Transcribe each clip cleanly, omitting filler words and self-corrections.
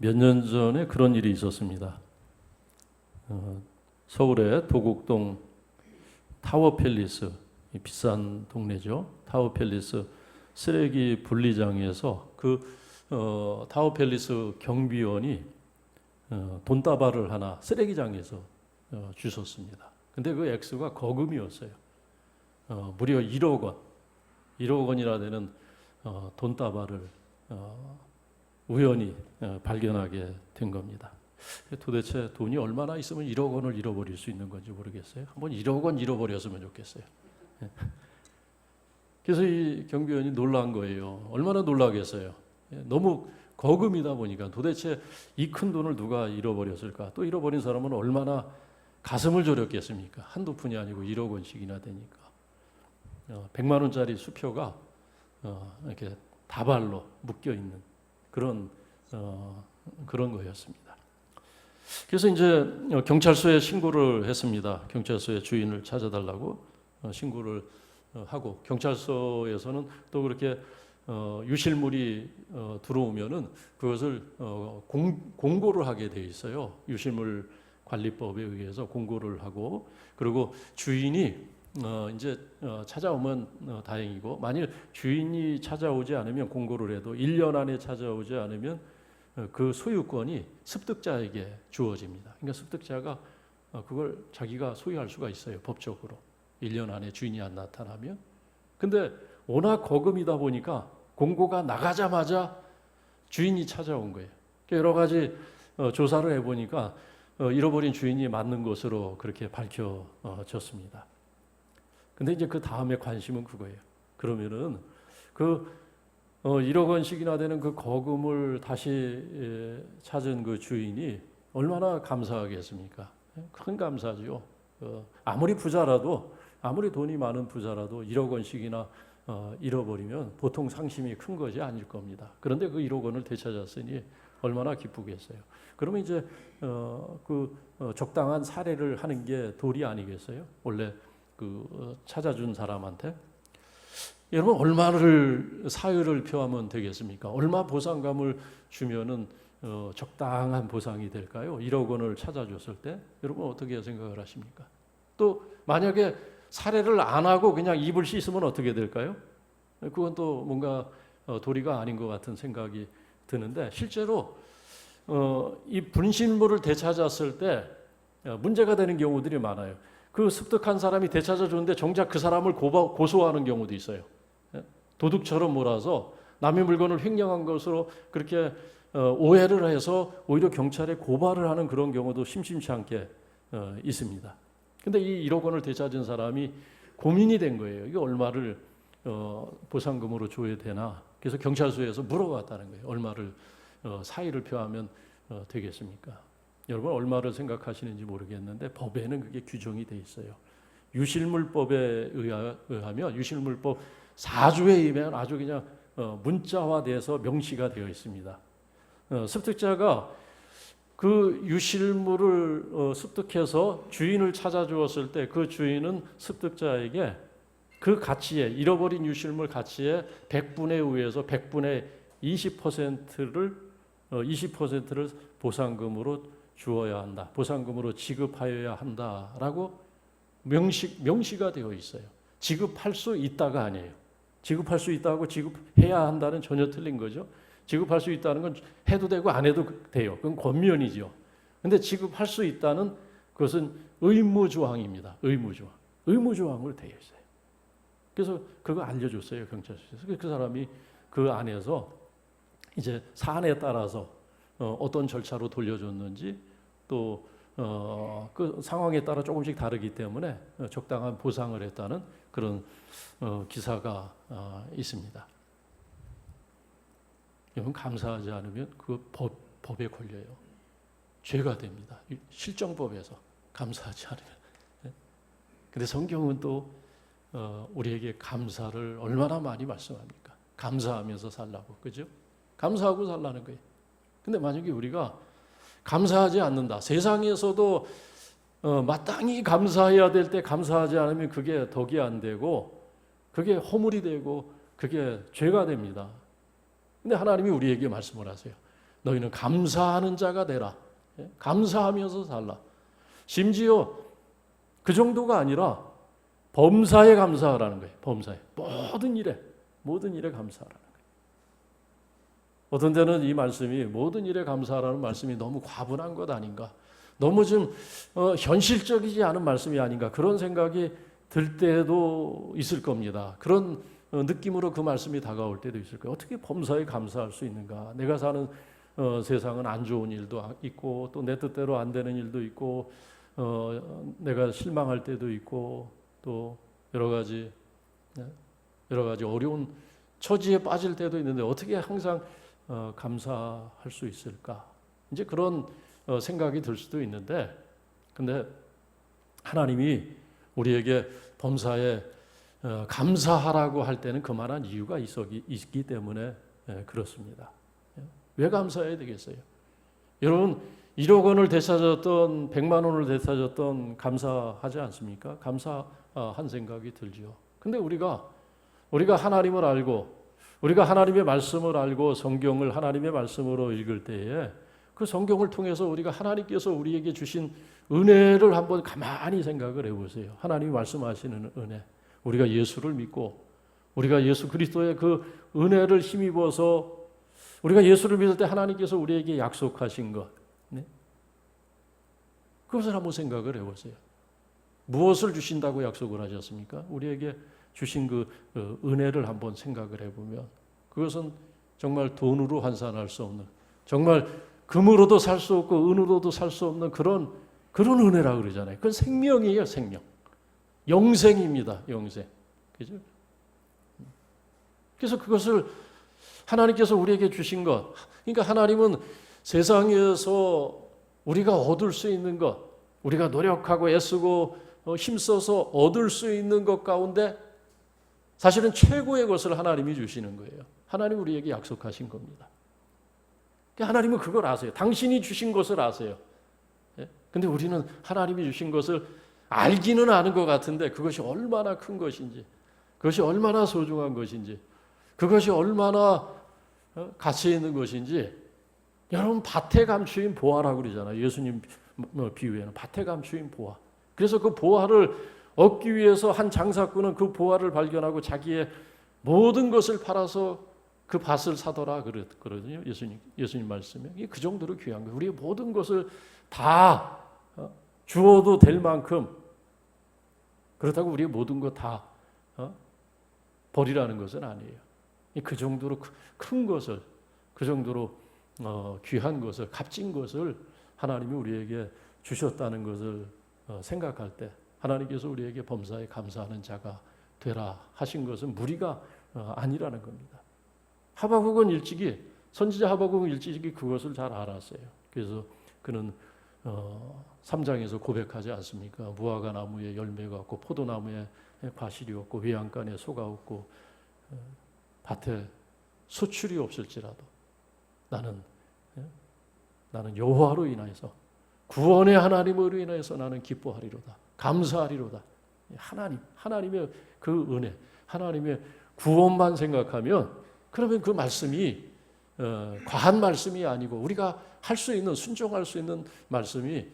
몇 년 전에 그런 일이 있었습니다. 서울의 도곡동 타워팰리스, 비싼 동네죠. 타워팰리스 쓰레기 분리장에서 타워팰리스 경비원이 돈다발을 하나 쓰레기장에서 주셨습니다. 근데 그 액수가 거금이었어요. 무려 1억 원, 1억 원이나 되는 돈다발을 우연히 발견하게 된 겁니다. 도대체 돈이 얼마나 있으면 1억 원을 잃어버릴 수 있는 건지 모르겠어요. 한번 1억 원 잃어버렸으면 좋겠어요. 그래서 이 경비원이 놀란 거예요. 얼마나 놀라겠어요. 너무 거금이다 보니까 도대체 이 큰 돈을 누가 잃어버렸을까? 또 잃어버린 사람은 얼마나 가슴을 졸였겠습니까? 한두 푼이 아니고 1억 원씩이나 되니까. 100만 원짜리 수표가 이렇게 다발로 묶여 있는 그런 거였습니다. 그래서 이제 경찰서에 신고를 했습니다. 경찰서에 주인을 찾아달라고 신고를 하고, 경찰서에서는 또 그렇게 유실물이 들어오면은 그것을 공고를 하게 돼 있어요. 유실물 관리법에 의해서 공고를 하고, 그리고 주인이 이제 찾아오면 다행이고, 만일 주인이 찾아오지 않으면, 공고를 해도 1년 안에 찾아오지 않으면 그 소유권이 습득자에게 주어집니다. 그러니까 습득자가 그걸 자기가 소유할 수가 있어요, 법적으로. 1년 안에 주인이 안 나타나면. 근데 워낙 거금이다 보니까 공고가 나가자마자 주인이 찾아온 거예요. 여러 가지 조사를 해보니까 잃어버린 주인이 맞는 것으로 그렇게 밝혀졌습니다. 근데 이제 그 다음에 관심은 그거예요. 그러면은 1억 원씩이나 되는 그 거금을 다시 찾은 그 주인이 얼마나 감사하겠습니까? 큰 감사죠. 아무리 부자라도, 아무리 돈이 많은 부자라도 1억 원씩이나 잃어버리면 보통 상심이 큰 것이 아닐 겁니다. 그런데 그 1억 원을 되찾았으니 얼마나 기쁘겠어요. 그러면 이제 적당한 사례를 하는 게 도리 아니겠어요? 원래 찾아준 사람한테. 여러분, 얼마를 사유를 표하면 되겠습니까? 얼마 보상감을 주면은 적당한 보상이 될까요? 1억 원을 찾아줬을 때 여러분 어떻게 생각을 하십니까? 또 만약에 사례를 안 하고 그냥 입을 씻으면 어떻게 될까요? 그건 또 뭔가 도리가 아닌 것 같은 생각이 드는데, 실제로 이 분실물을 되찾았을 때 문제가 되는 경우들이 많아요. 그 습득한 사람이 되찾아줬는데 정작 그 사람을 고소하는 경우도 있어요. 도둑처럼 몰아서 남의 물건을 횡령한 것으로 그렇게 오해를 해서 오히려 경찰에 고발을 하는 그런 경우도 심심치 않게 있습니다. 근데 이 1억 원을 되찾은 사람이 고민이 된 거예요. 이게 얼마를 보상금으로 줘야 되나. 그래서 경찰서에서 물어봤다는 거예요. 얼마를 사의를 표하면 되겠습니까? 여러분 얼마를 생각하시는지 모르겠는데 법에는 그게 규정이 돼 있어요. 유실물법에 의하면 유실물법 4조에 의하면 아주 그냥 문자화돼서 명시가 되어 있습니다. 습득자가 그 유실물을 습득해서 주인을 찾아주었을 때 그 주인은 습득자에게 그 가치에, 잃어버린 유실물 가치의 100분에 의해서 100분의 20%를 보상금으로 주어야 한다. 보상금으로 지급하여야 한다라고 명시가 되어 있어요. 지급할 수 있다가 아니에요. 지급할 수 있다고 지급해야 한다는 전혀 틀린 거죠. 지급할 수 있다는 건 해도 되고 안 해도 돼요. 그건 권면이죠. 근데 지급할 수 있다는 그것은 의무조항입니다. 의무조항으로 되어 있어요. 그래서 그거 알려줬어요, 경찰서에서. 그 사람이 그 안에서 이제 사안에 따라서 어떤 절차로 돌려줬는지, 또 그 상황에 따라 조금씩 다르기 때문에 적당한 보상을 했다는 그런 기사가 있습니다. 여러분, 감사하지 않으면 그 법에 걸려요. 죄가 됩니다. 실정법에서 감사하지 않으면. 근데 성경은 또 우리에게 감사를 얼마나 많이 말씀합니까? 감사하면서 살라고, 그죠? 감사하고 살라는 거예요. 근데 만약에 우리가 감사하지 않는다, 세상에서도 마땅히 감사해야 될 때 감사하지 않으면 그게 덕이 안 되고, 그게 허물이 되고, 그게 죄가 됩니다. 근데 하나님이 우리에게 말씀을 하세요. 너희는 감사하는 자가 되라. 감사하면서 살라. 심지어 그 정도가 아니라 범사에 감사하라는 거예요. 범사에. 모든 일에 감사하라는 거예요. 어떤 때는 이 말씀이 모든 일에 감사하라는 말씀이 너무 과분한 것 아닌가. 너무 좀 현실적이지 않은 말씀이 아닌가. 그런 생각이 들 때도 있을 겁니다. 그런 느낌으로 그 말씀이 다가올 때도 있을 거예요. 어떻게 범사에 감사할 수 있는가. 내가 사는 세상은 안 좋은 일도 있고 또 내 뜻대로 안 되는 일도 있고 내가 실망할 때도 있고 또 여러 가지 어려운 처지에 빠질 때도 있는데 어떻게 항상 감사할 수 있을까? 이제 그런 생각이 들 수도 있는데, 근데 하나님이 우리에게 범사에 감사하라고 할 때는 그만한 이유가 있기 때문에 그렇습니다. 왜 감사해야 되겠어요? 여러분 1억 원을 되찾았던 100만 원을 되찾았던 감사하지 않습니까? 감사한 생각이 들지요. 근데 우리가 하나님을 알고 우리가 하나님의 말씀을 알고 성경을 하나님의 말씀으로 읽을 때에 그 성경을 통해서 우리가 하나님께서 우리에게 주신 은혜를 한번 가만히 생각을 해보세요. 하나님이 말씀하시는 은혜. 우리가 예수를 믿고 우리가 예수 그리스도의 그 은혜를 힘입어서 우리가 예수를 믿을 때 하나님께서 우리에게 약속하신 것. 네? 그것을 한번 생각을 해보세요. 무엇을 주신다고 약속을 하셨습니까? 우리에게 주신 그 은혜를 한번 생각을 해보면 그것은 정말 돈으로 환산할 수 없는, 정말 금으로도 살 수 없고 은으로도 살 수 없는 그런 은혜라고 그러잖아요. 그건 생명이에요, 생명. 영생입니다, 영생. 그죠? 그래서 그것을 하나님께서 우리에게 주신 것, 그러니까 하나님은 세상에서 우리가 얻을 수 있는 것, 우리가 노력하고 애쓰고 힘써서 얻을 수 있는 것 가운데 사실은 최고의 것을 하나님이 주시는 거예요. 하나님 우리에게 약속하신 겁니다. 하나님은 그걸 아세요. 당신이 주신 것을 아세요. 근데 우리는 하나님이 주신 것을 알기는 아는 것 같은데 그것이 얼마나 큰 것인지, 그것이 얼마나 소중한 것인지, 그것이 얼마나 가치 있는 것인지. 여러분 밭에 감추인 보화라고 그러잖아요. 예수님 비유에는 밭에 감추인 보화. 그래서 그 보화를 얻기 위해서 한 장사꾼은 그 보화를 발견하고 자기의 모든 것을 팔아서 그 밭을 사더라 그러거든요. 예수님 말씀에. 이게 그 정도로 귀한 거예요. 우리의 모든 것을 다 주어도 될 만큼, 그렇다고 우리의 모든 것 다 버리라는 것은 아니에요. 그 정도로 큰 것을, 그 정도로 귀한 것을, 값진 것을 하나님이 우리에게 주셨다는 것을 생각할 때 하나님께서 우리에게 범사에 감사하는 자가 되라 하신 것은 무리가 아니라는 겁니다. 하박국은 일찍이, 선지자 하박국은 일찍이 그것을 잘 알았어요. 그래서 그는 3장에서 고백하지 않습니까? 무화과 나무에 열매가 없고 포도나무에 과실이 없고 외양간에 소가 없고 밭에 수출이 없을지라도 나는 여호와로 인하여서 구원의 하나님으로 인하여서 나는 기뻐하리로다. 감사하리로다. 하나님의 그 은혜, 하나님의 구원만 생각하면 그러면 그 말씀이 과한 말씀이 아니고 우리가 할 수 있는, 순종할 수 있는 말씀이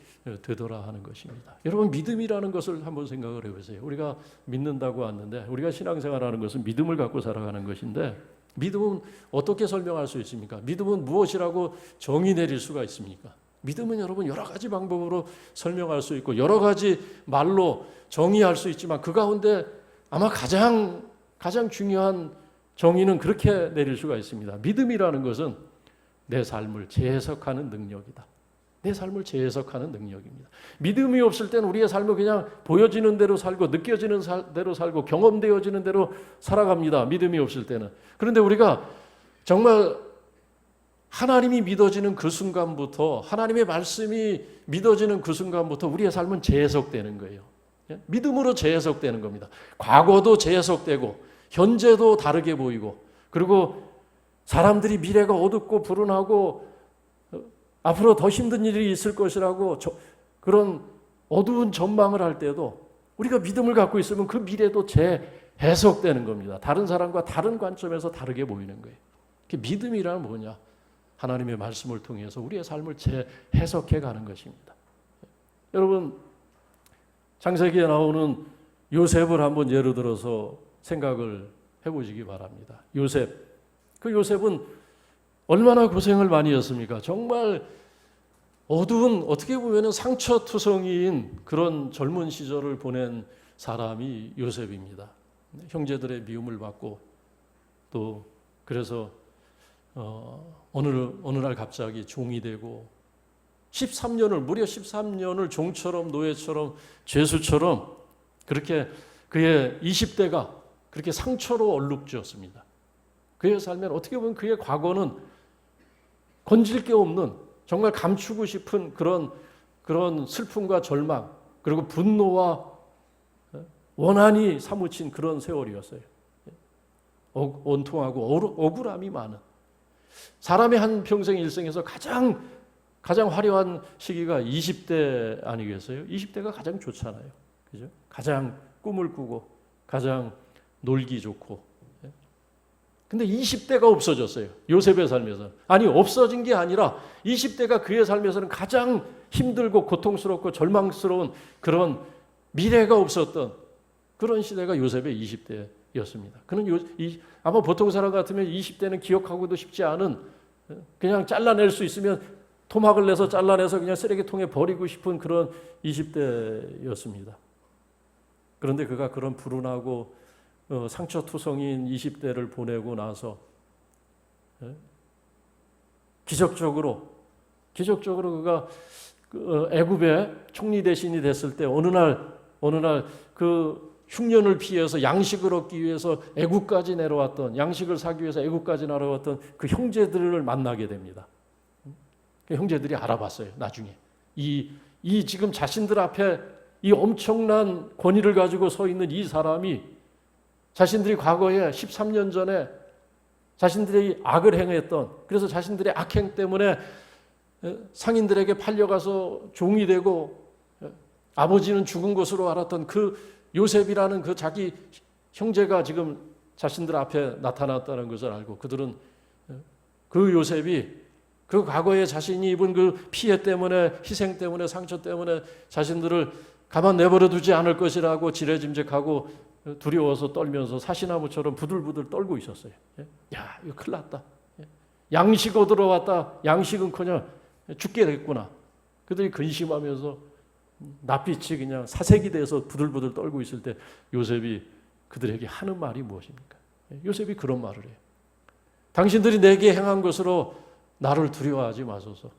되더라 하는 것입니다. 여러분 믿음이라는 것을 한번 생각을 해보세요. 우리가 믿는다고 왔는데 우리가 신앙생활하는 것은 믿음을 갖고 살아가는 것인데 믿음은 어떻게 설명할 수 있습니까? 믿음은 무엇이라고 정의 내릴 수가 있습니까? 믿음은 여러분 여러 가지 방법으로 설명할 수 있고 여러 가지 말로 정의할 수 있지만 그 가운데 아마 가장 중요한 정의는 그렇게 내릴 수가 있습니다. 믿음이라는 것은 내 삶을 재해석하는 능력이다. 내 삶을 재해석하는 능력입니다. 믿음이 없을 때는 우리의 삶을 그냥 보여지는 대로 살고 느껴지는 대로 살고 경험되어지는 대로 살아갑니다. 믿음이 없을 때는. 그런데 우리가 정말 하나님이 믿어지는 그 순간부터, 하나님의 말씀이 믿어지는 그 순간부터 우리의 삶은 재해석되는 거예요. 믿음으로 재해석되는 겁니다. 과거도 재해석되고 현재도 다르게 보이고, 그리고 사람들이 미래가 어둡고 불운하고 앞으로 더 힘든 일이 있을 것이라고 그런 어두운 전망을 할 때도 우리가 믿음을 갖고 있으면 그 미래도 재해석되는 겁니다. 다른 사람과 다른 관점에서 다르게 보이는 거예요. 믿음이란 뭐냐? 하나님의 말씀을 통해서 우리의 삶을 재해석해 가는 것입니다. 여러분, 창세기에 나오는 요셉을 한번 예를 들어서 생각을 해보시기 바랍니다. 요셉, 그 요셉은 얼마나 고생을 많이 했습니까? 정말 어두운, 어떻게 보면 상처투성이인 그런 젊은 시절을 보낸 사람이 요셉입니다. 형제들의 미움을 받고 또 그래서 어느 날 갑자기 종이 되고 13년을 무려 13년을 종처럼 노예처럼 죄수처럼 그렇게 그의 20대가 그렇게 상처로 얼룩졌습니다. 그의 삶엔 어떻게 보면 그의 과거는 건질 게 없는 정말 감추고 싶은 그런 슬픔과 절망 그리고 분노와 원한이 사무친 그런 세월이었어요. 온통하고 억울함이 많은 사람의 한 평생 일생에서 가장 화려한 시기가 20대 아니겠어요? 20대가 가장 좋잖아요. 그죠? 가장 꿈을 꾸고 가장 놀기 좋고. 근데 20대가 없어졌어요. 요셉의 삶에서. 아니, 없어진 게 아니라 20대가 그의 삶에서는 가장 힘들고 고통스럽고 절망스러운 그런 미래가 없었던 그런 시대가 요셉의 20대였습니다. 그는 아마 보통 사람 같으면 20대는 기억하고도 싶지 않은 그냥 잘라낼 수 있으면 토막을 내서 잘라내서 그냥 쓰레기통에 버리고 싶은 그런 20대였습니다. 그런데 그가 그런 불운하고 상처투성인 20대를 보내고 나서 기적적으로 그가 애굽의 총리 대신이 됐을 때 어느 날 그 흉년을 피해서 양식을 얻기 위해서 애굽까지 내려왔던 양식을 사기 위해서 애굽까지 내려왔던 그 형제들을 만나게 됩니다. 그 형제들이 알아봤어요. 나중에 이 지금 자신들 앞에 이 엄청난 권위를 가지고 서 있는 이 사람이 자신들이 과거에 13년 전에 자신들이 악을 행했던 그래서 자신들의 악행 때문에 상인들에게 팔려가서 종이 되고 아버지는 죽은 것으로 알았던 그 요셉이라는 그 자기 형제가 지금 자신들 앞에 나타났다는 것을 알고 그들은 그 요셉이 그 과거에 자신이 입은 그 피해 때문에 희생 때문에 상처 때문에 자신들을 가만 내버려 두지 않을 것이라고 지레짐작하고 두려워서 떨면서 사시나무처럼 부들부들 떨고 있었어요. 야, 이거 큰일 났다. 양식 얻으러 왔다. 양식은커녕 죽게 됐구나. 그들이 근심하면서 낯빛이 그냥 사색이 돼서 부들부들 떨고 있을 때 요셉이 그들에게 하는 말이 무엇입니까? 요셉이 그런 말을 해요. 당신들이 내게 행한 것으로 나를 두려워하지 마소서.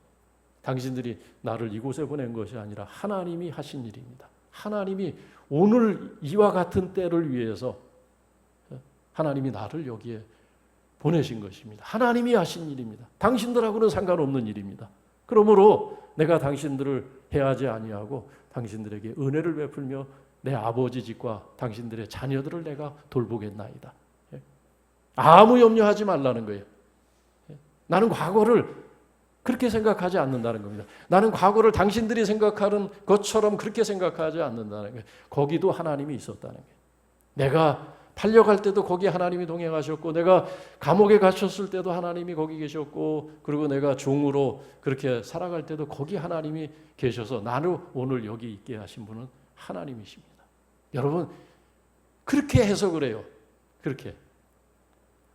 당신들이 나를 이곳에 보낸 것이 아니라 하나님이 하신 일입니다. 하나님이 오늘 이와 같은 때를 위해서 하나님이 나를 여기에 보내신 것입니다. 하나님이 하신 일입니다. 당신들하고는 상관없는 일입니다. 그러므로 내가 당신들을 해하지 아니하고 당신들에게 은혜를 베풀며 내 아버지 집과 당신들의 자녀들을 내가 돌보겠나이다. 아무 염려하지 말라는 거예요. 나는 과거를 그렇게 생각하지 않는다는 겁니다. 나는 과거를 당신들이 생각하는 것처럼 그렇게 생각하지 않는다는 거예요. 거기도 하나님이 있었다는 거예요. 내가 팔려갈 때도 거기 하나님이 동행하셨고 내가 감옥에 갇혔을 때도 하나님이 거기 계셨고 그리고 내가 종으로 그렇게 살아갈 때도 거기 하나님이 계셔서 나를 오늘 여기 있게 하신 분은 하나님이십니다. 여러분 그렇게 해석을 해요. 그렇게.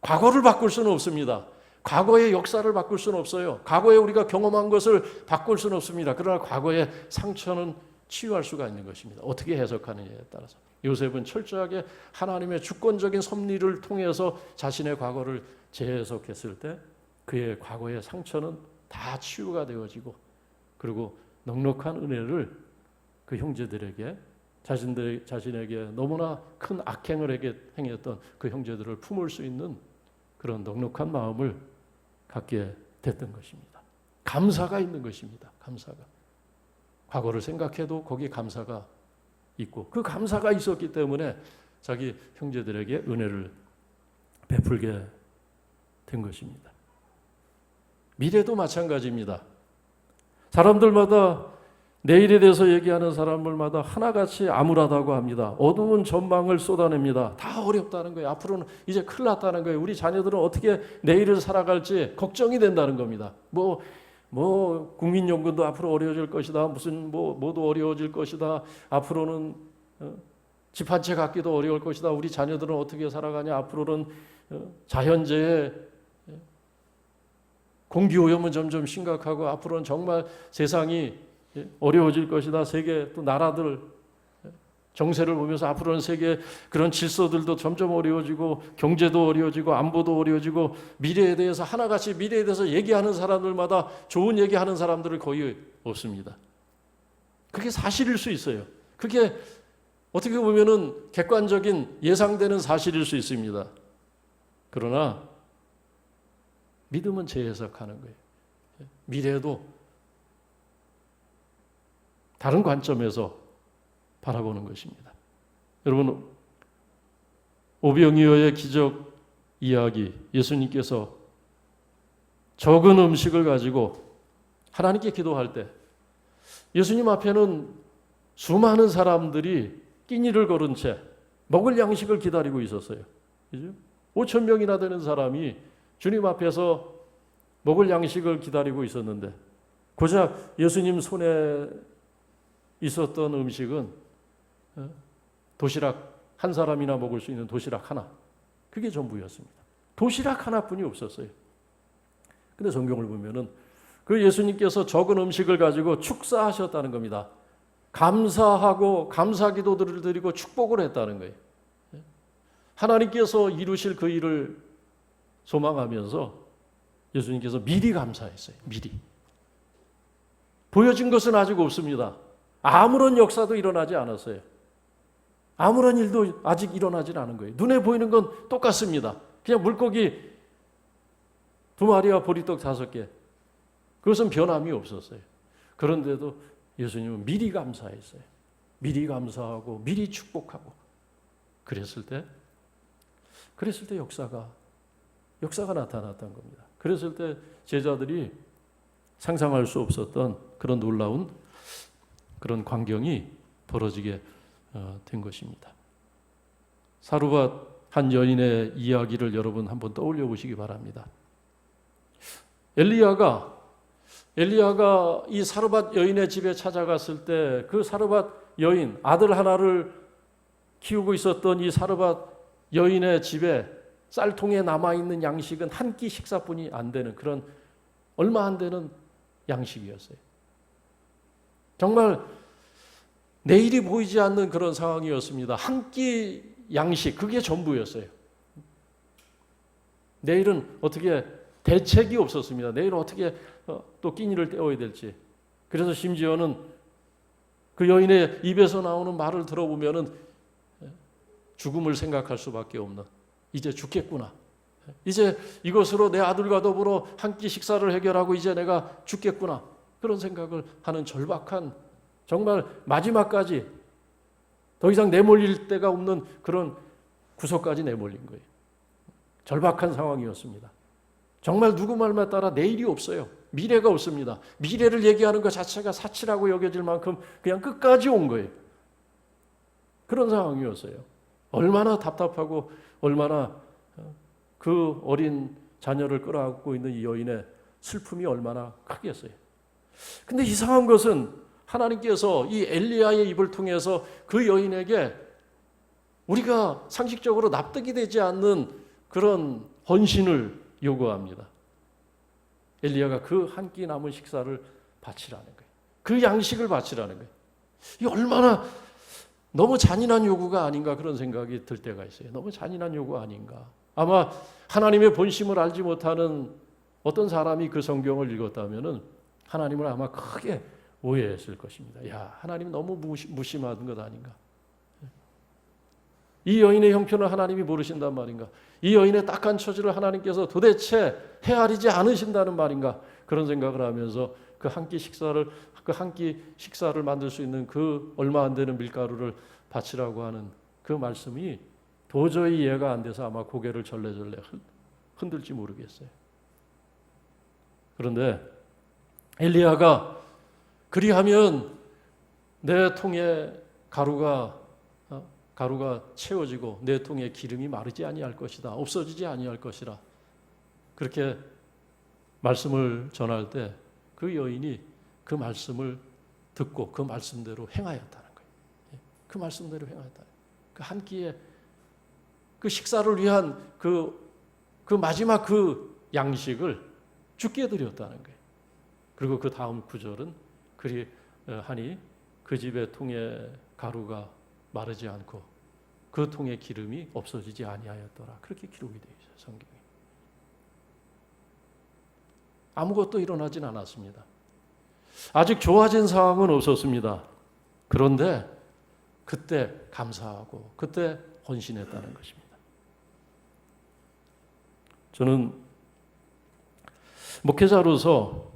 과거를 바꿀 수는 없습니다. 과거의 역사를 바꿀 수는 없어요. 과거에 우리가 경험한 것을 바꿀 수는 없습니다. 그러나 과거의 상처는 치유할 수가 있는 것입니다. 어떻게 해석하느냐에 따라서. 요셉은 철저하게 하나님의 주권적인 섭리를 통해서 자신의 과거를 재해석했을 때 그의 과거의 상처는 다 치유가 되어지고 그리고 넉넉한 은혜를 그 형제들에게 자신에게 너무나 큰 악행을 행했던 그 형제들을 품을 수 있는 그런 넉넉한 마음을 갖게 됐던 것입니다. 감사가 있는 것입니다. 감사가. 과거를 생각해도 거기에 감사가 있고 그 감사가 있었기 때문에 자기 형제들에게 은혜를 베풀게 된 것입니다. 미래도 마찬가지입니다. 사람들마다 내일에 대해서 얘기하는 사람들마다 하나같이 암울하다고 합니다. 어두운 전망을 쏟아냅니다. 다 어렵다는 거예요. 앞으로는 이제 큰일 났다는 거예요. 우리 자녀들은 어떻게 내일을 살아갈지 걱정이 된다는 겁니다. 국민연금도 앞으로 어려워질 것이다. 뭐도 어려워질 것이다. 앞으로는 집 한 채 갖기도 어려울 것이다. 우리 자녀들은 어떻게 살아가냐. 앞으로는 자연재해, 공기오염은 점점 심각하고 앞으로는 정말 세상이 어려워질 것이다. 세계 또 나라들 정세를 보면서 앞으로는 세계 그런 질서들도 점점 어려워지고 경제도 어려워지고 안보도 어려워지고 미래에 대해서 하나같이 미래에 대해서 얘기하는 사람들마다 좋은 얘기하는 사람들은 거의 없습니다. 그게 사실일 수 있어요. 그게 어떻게 보면은 객관적인 예상되는 사실일 수 있습니다. 그러나 믿음은 재해석하는 거예요. 미래도 다른 관점에서 바라보는 것입니다. 여러분, 오병이어의 기적 이야기, 예수님께서 적은 음식을 가지고 하나님께 기도할 때 예수님 앞에는 수많은 사람들이 끼니를 거른 채 먹을 양식을 기다리고 있었어요. 그죠? 5천 명이나 되는 사람이 주님 앞에서 먹을 양식을 기다리고 있었는데 고작 예수님 손에 있었던 음식은 도시락 한 사람이나 먹을 수 있는 도시락 하나, 그게 전부였습니다. 도시락 하나뿐이 없었어요. 근데 성경을 보면은 그 예수님께서 적은 음식을 가지고 축사하셨다는 겁니다. 감사하고 감사 기도들을 드리고 축복을 했다는 거예요. 하나님께서 이루실 그 일을 소망하면서 예수님께서 미리 감사했어요. 미리. 보여진 것은 아직 없습니다. 아무런 역사도 일어나지 않았어요. 아무런 일도 아직 일어나진 않은 거예요. 눈에 보이는 건 똑같습니다. 그냥 물고기 2마리와 보리떡 5개. 그것은 변함이 없었어요. 그런데도 예수님은 미리 감사했어요. 미리 감사하고 미리 축복하고 그랬을 때 역사가 나타났던 겁니다. 그랬을 때 제자들이 상상할 수 없었던 그런 놀라운 그런 광경이 벌어지게 된 것입니다. 사르밧 한 여인의 이야기를 여러분 한번 떠올려 보시기 바랍니다. 엘리야가 이 사르밧 여인의 집에 찾아갔을 때 그 사르밧 여인, 아들 하나를 키우고 있었던 이 사르밧 여인의 집에 쌀통에 남아있는 양식은 한 끼 식사뿐이 안 되는 그런 얼마 안 되는 양식이었어요. 정말 내일이 보이지 않는 그런 상황이었습니다. 한 끼 양식, 그게 전부였어요. 내일은 어떻게 대책이 없었습니다. 내일은 어떻게 또 끼니를 때워야 될지. 그래서 심지어는 그 여인의 입에서 나오는 말을 들어보면은 죽음을 생각할 수밖에 없는, 이제 죽겠구나. 이제 이것으로 내 아들과 더불어 한 끼 식사를 해결하고 이제 내가 죽겠구나. 그런 생각을 하는 절박한, 정말 마지막까지 더 이상 내몰릴 데가 없는 그런 구석까지 내몰린 거예요. 절박한 상황이었습니다. 정말 누구 말만 따라 내일이 없어요. 미래가 없습니다. 미래를 얘기하는 것 자체가 사치라고 여겨질 만큼 그냥 끝까지 온 거예요. 그런 상황이었어요. 얼마나 답답하고 얼마나 그 어린 자녀를 끌어안고 있는 이 여인의 슬픔이 얼마나 크겠어요. 근데 이상한 것은 하나님께서 이 엘리야의 입을 통해서 그 여인에게 우리가 상식적으로 납득이 되지 않는 그런 헌신을 요구합니다. 엘리야가 그 한 끼 남은 식사를 바치라는 거예요. 그 양식을 바치라는 거예요. 이 얼마나 너무 잔인한 요구가 아닌가 그런 생각이 들 때가 있어요. 너무 잔인한 요구 아닌가. 아마 하나님의 본심을 알지 못하는 어떤 사람이 그 성경을 읽었다면은 하나님을 아마 크게 오해했을 것입니다. 야, 하나님 너무 무심한 것 아닌가. 이 여인의 형편을 하나님이 모르신단 말인가. 이 여인의 딱한 처지를 하나님께서 도대체 헤아리지 않으신다는 말인가. 그런 생각을 하면서 그 한 끼 식사를 만들 수 있는 그 얼마 안 되는 밀가루를 바치라고 하는 그 말씀이 도저히 이해가 안 돼서 아마 고개를 절레절레 흔들지 모르겠어요. 그런데 엘리야가 그리하면 내 통에 가루가 채워지고 내 통에 기름이 마르지 아니할 것이다. 없어지지 아니할 것이라. 그렇게 말씀을 전할 때 그 여인이 그 말씀을 듣고 그 말씀대로 행하였다는 거예요. 그 말씀대로 행하였다. 그 한 끼에 그 식사를 위한 그 마지막 그 양식을 주께 드렸다는 거예요. 그리고 그 다음 구절은 그리 하니 그 집의 통에 가루가 마르지 않고 그 통에 기름이 없어지지 아니하였더라. 그렇게 기록이 되어 있어요, 성경에. 아무것도 일어나진 않았습니다. 아직 좋아진 상황은 없었습니다. 그런데 그때 감사하고 그때 헌신했다는 것입니다. 저는 목회자로서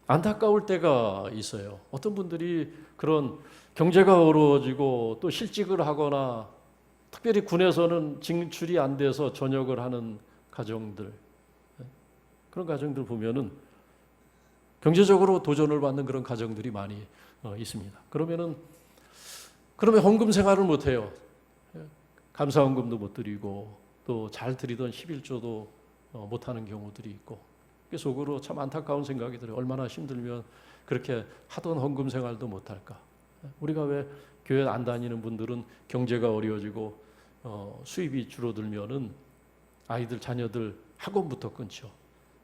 안타까울 때가 있어요. 어떤 분들이 그런 경제가 어려워지고 또 실직을 하거나 특별히 군에서는 진출이 안 돼서 전역을 하는 가정들, 그런 가정들 보면은 경제적으로 도전을 받는 그런 가정들이 많이 있습니다. 그러면 헌금 생활을 못 해요. 감사헌금도 못 드리고 또 잘 드리던 11조도 못 하는 경우들이 있고, 속으로 참 안타까운 생각이 들어요. 얼마나 힘들면 그렇게 하던 헌금 생활도 못 할까. 우리가 왜 교회 안 다니는 분들은 경제가 어려워지고 수입이 줄어들면은 아이들 자녀들 학원부터 끊죠.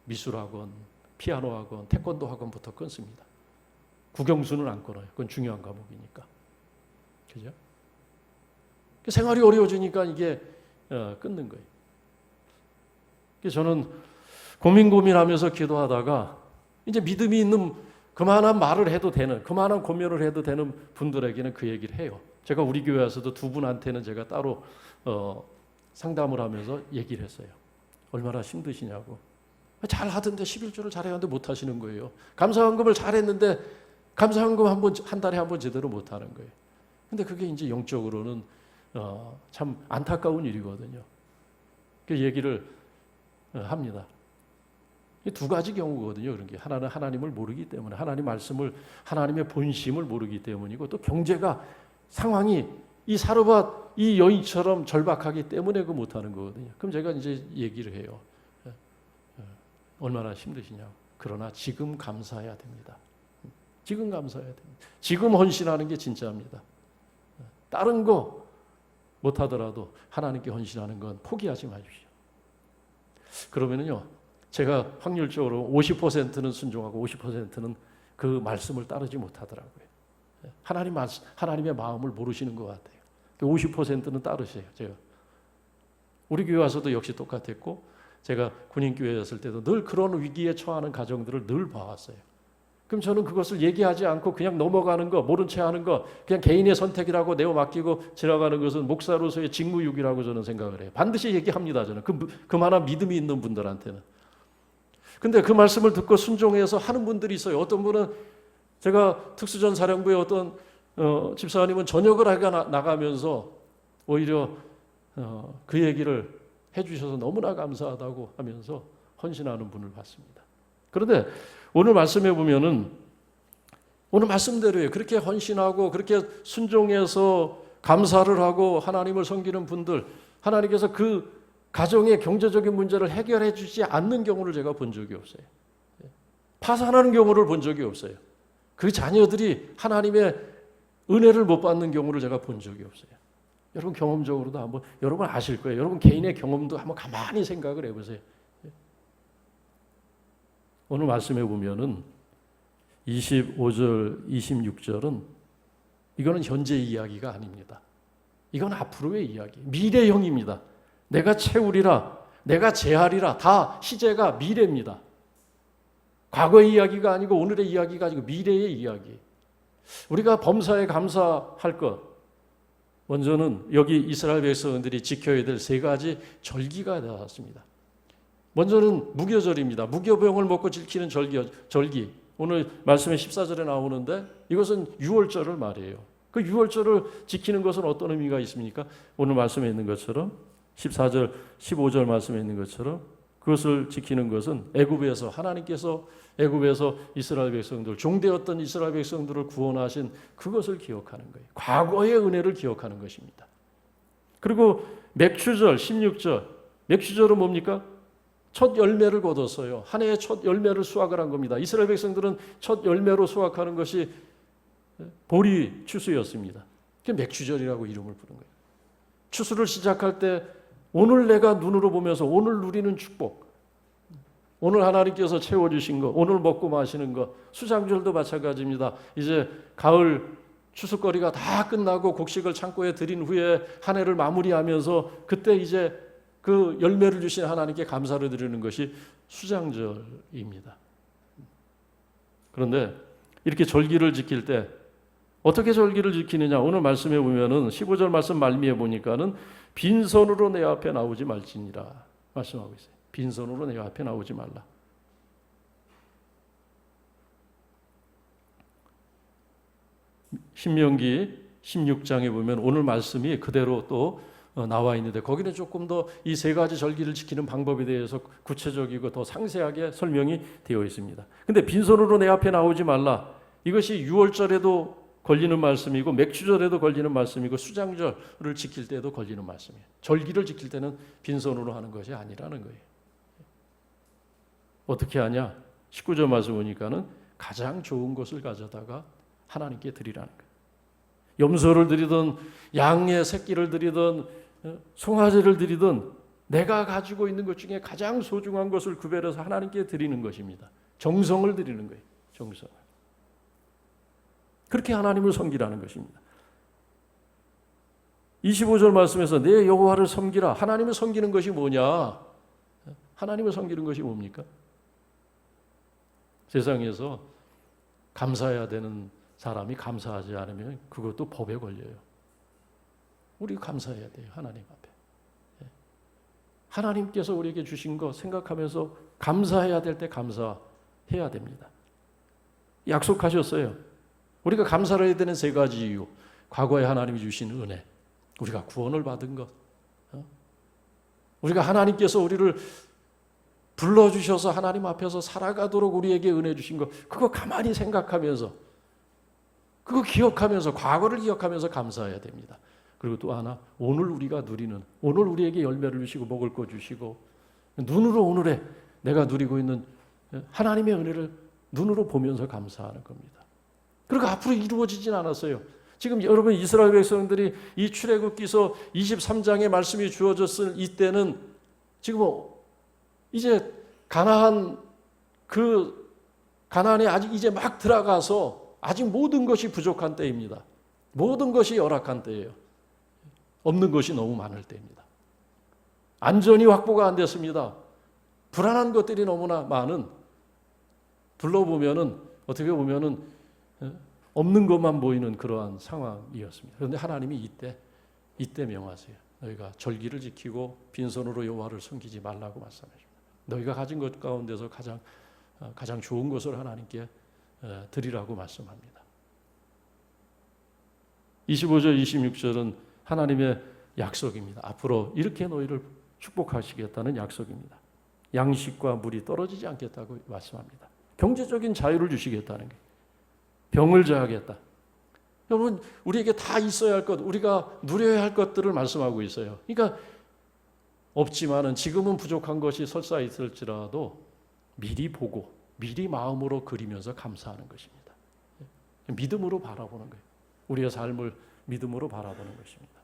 미술학원, 피아노학원, 태권도 학원부터 끊습니다. 국영수는 안 끊어요. 그건 중요한 과목이니까. 그죠? 생활이 어려워지니까 이게 끊는 거예요. 저는 고민하면서 기도하다가 이제 믿음이 있는 그만한 말을 해도 되는, 그만한 고민을 해도 되는 분들에게는 그 얘기를 해요. 제가 우리 교회에서도 두 분한테는 제가 따로 상담을 하면서 얘기를 했어요. 얼마나 힘드시냐고. 잘 하던데 11조를 잘해야 하는데 못 하시는 거예요. 감사헌금을 잘했는데 감사헌금 한 달에 한 번 제대로 못 하는 거예요. 근데 그게 이제 영적으로는 참 안타까운 일이거든요. 그 얘기를 합니다. 이 두 가지 경우거든요. 그런 게 하나는 하나님을 모르기 때문에, 하나님 말씀을, 하나님의 본심을 모르기 때문이고, 또 경제가 상황이 이 사르밧 이 여인처럼 절박하기 때문에 그 못하는 거거든요. 그럼 제가 이제 얘기를 해요. 얼마나 힘드시냐고. 그러나 지금 감사해야 됩니다. 지금 감사해야 됩니다. 지금 헌신하는 게 진짜입니다. 다른 거 못하더라도 하나님께 헌신하는 건 포기하지 마십시오. 그러면은요, 제가 확률적으로 50%는 순종하고 50%는 그 말씀을 따르지 못하더라고요. 하나님의 마음을 모르시는 것 같아요. 50%는 따르세요. 제가 우리 교회 와서도 역시 똑같았고, 제가 군인교회였을 때도 늘 그런 위기에 처하는 가정들을 늘 봐왔어요. 그럼 저는 그것을 얘기하지 않고 그냥 넘어가는 거, 모른 채 하는 거, 그냥 개인의 선택이라고 내어 맡기고 지나가는 것은 목사로서의 직무유기라고 저는 생각을 해요. 반드시 얘기합니다. 저는 그만한 믿음이 있는 분들한테는. 근데 그 말씀을 듣고 순종해서 하는 분들이 있어요. 어떤 분은, 제가 특수전사령부의 어떤 집사님은 전역을 나가면서 오히려 그 얘기를 해주셔서 너무나 감사하다고 하면서 헌신하는 분을 봤습니다. 그런데 오늘 말씀해 보면은 오늘 말씀대로예요. 그렇게 헌신하고 그렇게 순종해서 감사를 하고 하나님을 섬기는 분들, 하나님께서 그 가정의 경제적인 문제를 해결해 주지 않는 경우를 제가 본 적이 없어요. 파산하는 경우를 본 적이 없어요. 그 자녀들이 하나님의 은혜를 못 받는 경우를 제가 본 적이 없어요. 여러분 경험적으로도 한번, 여러분 아실 거예요. 여러분 개인의 경험도 한번 가만히 생각을 해보세요. 오늘 말씀해 보면은 25절, 26절은 이거는 현재 이야기가 아닙니다. 이건 앞으로의 이야기, 미래형입니다. 내가 채우리라, 내가 제하리라, 다 시제가 미래입니다. 과거의 이야기가 아니고 오늘의 이야기가 아니고 미래의 이야기. 우리가 범사에 감사할 것, 먼저는 여기 이스라엘 백성들이 지켜야 될 세 가지 절기가 나왔습니다. 먼저는 무교절입니다. 무교병을 먹고 지키는 절기. 오늘 말씀에 14절에 나오는데 이것은 유월절을 말해요. 그 유월절을 지키는 것은 어떤 의미가 있습니까? 오늘 말씀에 있는 것처럼 14절, 15절 말씀에 있는 것처럼 그것을 지키는 것은 애굽에서 하나님께서 애굽에서 이스라엘 백성들, 종되었던 이스라엘 백성들을 구원하신 그것을 기억하는 거예요. 과거의 은혜를 기억하는 것입니다. 그리고 맥추절 16절, 맥추절은 뭡니까? 첫 열매를 거뒀어요. 한 해의 첫 열매를 수확을 한 겁니다. 이스라엘 백성들은 첫 열매로 수확하는 것이 보리 추수였습니다. 그게 맥추절이라고 이름을 부른 거예요. 추수를 시작할 때 오늘 내가 눈으로 보면서 오늘 누리는 축복, 오늘 하나님께서 채워주신 것, 오늘 먹고 마시는 것, 수장절도 마찬가지입니다. 이제 가을 추수거리가 다 끝나고 곡식을 창고에 들인 후에 한 해를 마무리하면서 그때 이제 그 열매를 주신 하나님께 감사를 드리는 것이 수장절입니다. 그런데 이렇게 절기를 지킬 때 어떻게 절기를 지키느냐? 오늘 말씀해 보면은 15절 말씀 말미에 보니까는 빈손으로 내 앞에 나오지 말지니라 말씀하고 있어요. 빈손으로 내 앞에 나오지 말라. 신명기 16장에 보면 오늘 말씀이 그대로 또 나와 있는데 거기는 조금 더 이 세 가지 절기를 지키는 방법에 대해서 구체적이고 더 상세하게 설명이 되어 있습니다. 근데 빈손으로 내 앞에 나오지 말라. 이것이 유월절에도 걸리는 말씀이고 맥추절에도 걸리는 말씀이고 수장절을 지킬 때도 걸리는 말씀이에요. 절기를 지킬 때는 빈손으로 하는 것이 아니라는 거예요. 어떻게 하냐? 19절 말씀 보니까는 가장 좋은 것을 가져다가 하나님께 드리라는 거예요. 염소를 드리든 양의 새끼를 드리든 송아지를 드리든 내가 가지고 있는 것 중에 가장 소중한 것을 구별해서 하나님께 드리는 것입니다. 정성을 드리는 거예요. 정성을. 그렇게 하나님을 섬기라는 것입니다. 25절 말씀에서 내 여호와를 섬기라. 하나님을 섬기는 것이 뭐냐? 하나님을 섬기는 것이 뭡니까? 세상에서 감사해야 되는 사람이 감사하지 않으면 그것도 법에 걸려요. 우리 감사해야 돼요. 하나님 앞에. 하나님께서 우리에게 주신 거 생각하면서 감사해야 될 때 감사해야 됩니다. 약속하셨어요. 우리가 감사를 해야 되는 세 가지 이유. 과거에 하나님이 주신 은혜, 우리가 구원을 받은 것, 우리가 하나님께서 우리를 불러주셔서 하나님 앞에서 살아가도록 우리에게 은혜 주신 것, 그거 가만히 생각하면서 그거 기억하면서 과거를 기억하면서 감사해야 됩니다. 그리고 또 하나, 오늘 우리가 누리는, 오늘 우리에게 열매를 주시고 먹을 거 주시고 눈으로 오늘에 내가 누리고 있는 하나님의 은혜를 눈으로 보면서 감사하는 겁니다. 그리고 앞으로 이루어지진 않았어요. 지금 여러분 이스라엘 백성들이 이 출애굽기서 23장의 말씀이 주어졌을 이때는 지금 이제 가나안에 아직 이제 막 들어가서 아직 모든 것이 부족한 때입니다. 모든 것이 열악한 때예요. 없는 것이 너무 많을 때입니다. 안전이 확보가 안 됐습니다. 불안한 것들이 너무나 많은, 둘러보면은 어떻게 보면은 없는 것만 보이는 그러한 상황이었습니다. 그런데 하나님이 이때 명하세요. 너희가 절기를 지키고 빈손으로 여호와를 섬기지 말라고 말씀하십니다. 너희가 가진 것 가운데서 가장 좋은 것을 하나님께 드리라고 말씀합니다. 25절, 26절은 하나님의 약속입니다. 앞으로 이렇게 너희를 축복하시겠다는 약속입니다. 양식과 물이 떨어지지 않겠다고 말씀합니다. 경제적인 자유를 주시겠다는 게, 병을 자하겠다. 여러분, 우리에게 다 있어야 할 것, 우리가 누려야 할 것들을 말씀하고 있어요. 그러니까 없지만은 지금은 부족한 것이 설사 있을지라도 미리 보고 미리 마음으로 그리면서 감사하는 것입니다. 믿음으로 바라보는 거예요. 우리의 삶을 믿음으로 바라보는 것입니다.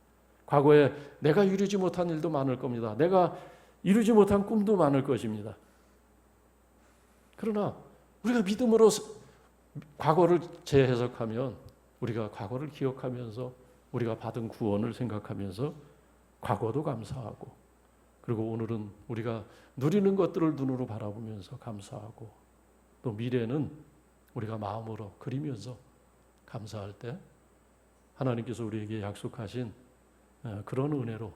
과거에 내가 이루지 못한 일도 많을 겁니다. 내가 이루지 못한 꿈도 많을 것입니다. 그러나 우리가 믿음으로 과거를 재해석하면, 우리가 과거를 기억하면서 우리가 받은 구원을 생각하면서 과거도 감사하고, 그리고 오늘은 우리가 누리는 것들을 눈으로 바라보면서 감사하고, 또 미래는 우리가 마음으로 그리면서 감사할 때 하나님께서 우리에게 약속하신 그런 은혜로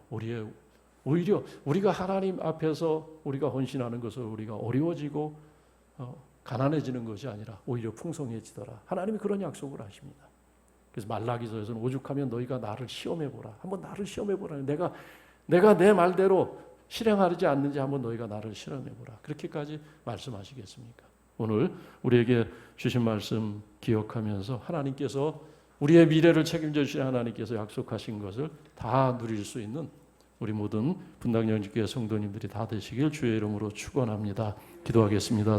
오히려 우리가 하나님 앞에서 우리가 헌신하는 것을 우리가 어려워지고 가난해지는 것이 아니라 오히려 풍성해지더라. 하나님이 그런 약속을 하십니다. 그래서 말라기서에서는 오죽하면 너희가 나를 시험해보라. 한번 나를 시험해보라. 내가 내 말대로 실행하지 않는지 한번 너희가 나를 실험해보라. 그렇게까지 말씀하시겠습니까? 오늘 우리에게 주신 말씀 기억하면서 하나님께서 우리의 미래를 책임져 주신 하나님께서 약속하신 것을 다 누릴 수 있는 우리 모든 분당영지교회 성도님들이 다 되시길 주의 이름으로 축원합니다. 기도하겠습니다.